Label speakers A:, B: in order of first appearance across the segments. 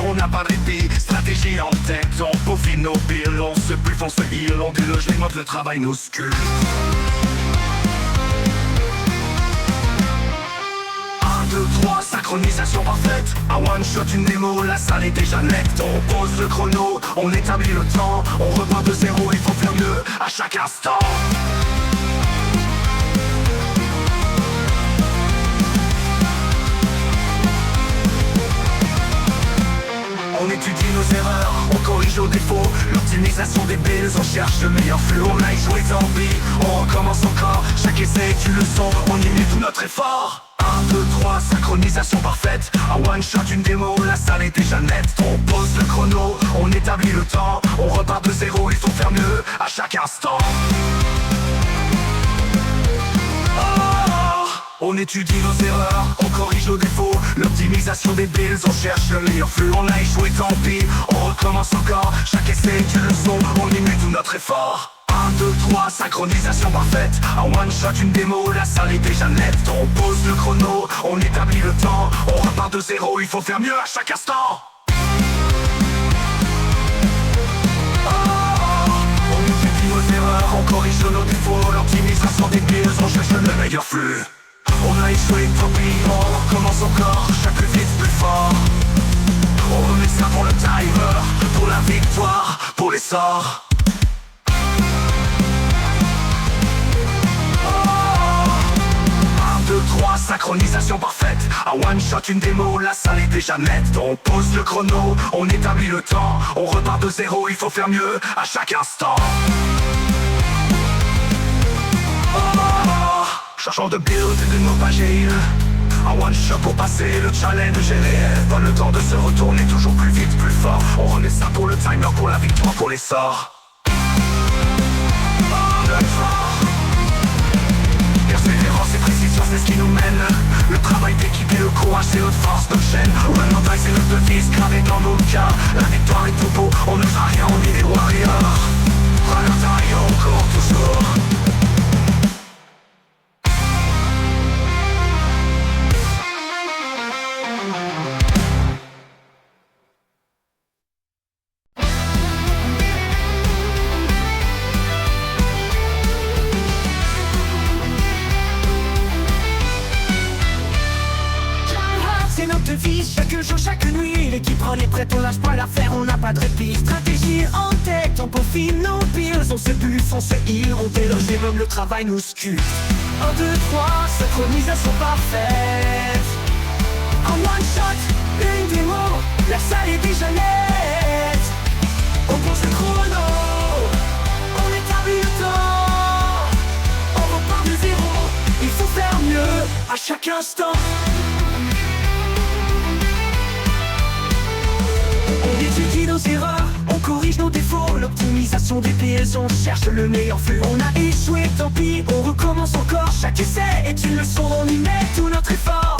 A: on n'a pas de répit. Stratégie en tête, on peaufine nos piles. On se buffe, on se heal, on déloge les modes, le travail nous scule. 1, 2, 3, synchronisation parfaite. Un one shot, une démo, la salle est déjà nette. On pose le chrono, on établit le temps. On repart de zéro, il faut faire mieux à chaque instant. On étudie nos erreurs, on corrige nos défauts. L'optimisation des bills, on cherche le meilleur flux. On a échoué, tant pis, on recommence encore. Chaque essai est une leçon, on y met tout notre effort. 1, 2, 3, synchronisation parfaite. Un one shot, une démo, la salle est déjà nette. On pose le chrono, on établit le temps. On repart de zéro, il faut faire mieux à chaque instant. On étudie nos erreurs, on corrige nos défauts. L'optimisation des bills, on cherche le meilleur flux. On a échoué, tant pis, on recommence encore. Chaque essai est une leçon, on y met tout notre effort. 1, 2, 3, synchronisation parfaite. Un one shot, une démo, la salle est déjà nette. On pose le chrono, on établit le temps. On repart de zéro, il faut faire mieux à chaque instant. On étudie nos erreurs, on corrige nos défauts. L'optimisation des bills, on cherche le meilleur flux. On a échoué, tant pis, on recommence encore. Chaque plus vite, plus fort. On remet ça pour le timer, pour la victoire, pour l'essor. 1, 2, 3, synchronisation parfaite. Un one shot, une démo, la salle est déjà nette. On pose le chrono, on établit le temps. On repart de zéro, il faut faire mieux à chaque instant. Cherchant de build et de nos agiles. Un one shot pour passer le challenge est réel. Pas le temps de se retourner, toujours plus vite, plus fort. On remet ça pour le timer, pour la victoire, pour l'essor. Persévérance et précision, c'est ce qui nous mène. Le travail d'équipe et le courage, c'est notre force, notre chaîne. Run or die, c'est notre devise gravée dans nos cas. La victoire est tout beau, on ne fera rien, on est des warriors. Run or die, on court toujours. Chaque jour, chaque nuit, l'équipe en est prête, on lâche pas l'affaire, on n'a pas de répit. Stratégie en tête, on peaufine nos pills, on se buffe, on se heal, on déloge et même le travail nous scute. 1, 2, 3, synchronisation parfaite. En one shot, une démo, la salle est déjà nette. On pose le chrono, on établit le temps. On repart de zéro, il faut faire mieux à chaque instant. On étudie nos erreurs, on corrige nos défauts. L'optimisation des pièces, on cherche le meilleur flux. On a échoué, tant pis, on recommence encore. Chaque essai est une leçon, on y met tout notre effort.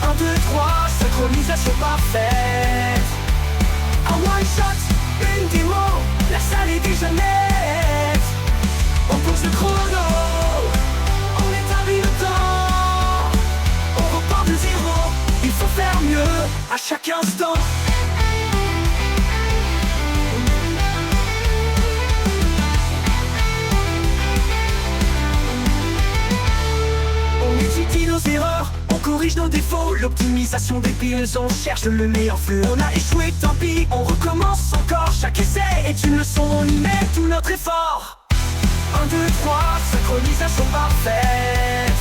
A: 1, 2, 3, synchronisation parfaite. Un one shot, une démo, la salle est déjà nette. On pose le chrono, on établit le temps. On repart de zéro, il faut faire mieux à chaque instant. Nos erreurs, on corrige nos défauts. L'optimisation des piles, on cherche le meilleur flux. On a échoué, tant pis, on recommence encore. Chaque essai est une leçon, on y met tout notre effort. 1, 2, 3, synchronisation parfaite.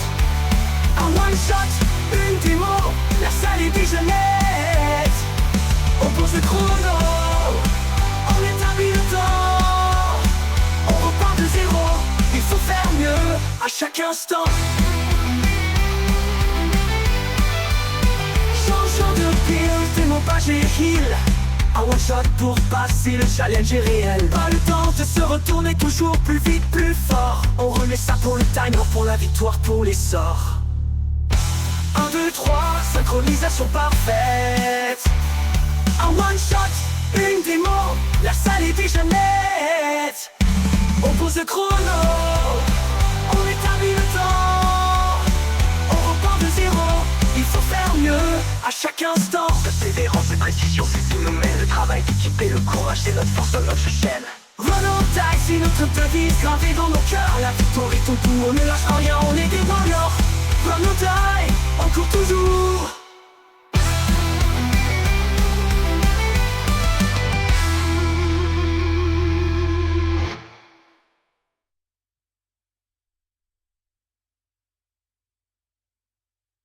A: Un one shot, une démo, la salle est déjà nette. On pose le chrono, on établit le temps. On repart de zéro, il faut faire mieux à chaque instant. Et heal. Un one shot pour passer, le challenge est réel. Pas le temps de se retourner, toujours plus vite, plus fort. On remet ça pour le timer, pour la victoire, pour l'essor. 1, 2, 3, synchronisation parfaite. Un one shot, une démo, la salle est déjà nette. On pose le chrono, on établit le temps. On repart de zéro, il faut faire mieux à chaque instant. Persévérance et précision, c'est travail d'équipe et le courage, c'est notre force dans notre chaîne. Renault Taille, c'est notre devise gravée dans nos cœurs. La victoire est au bout, on ne lâche rien, on est des warriors. Renault Taille, on court toujours.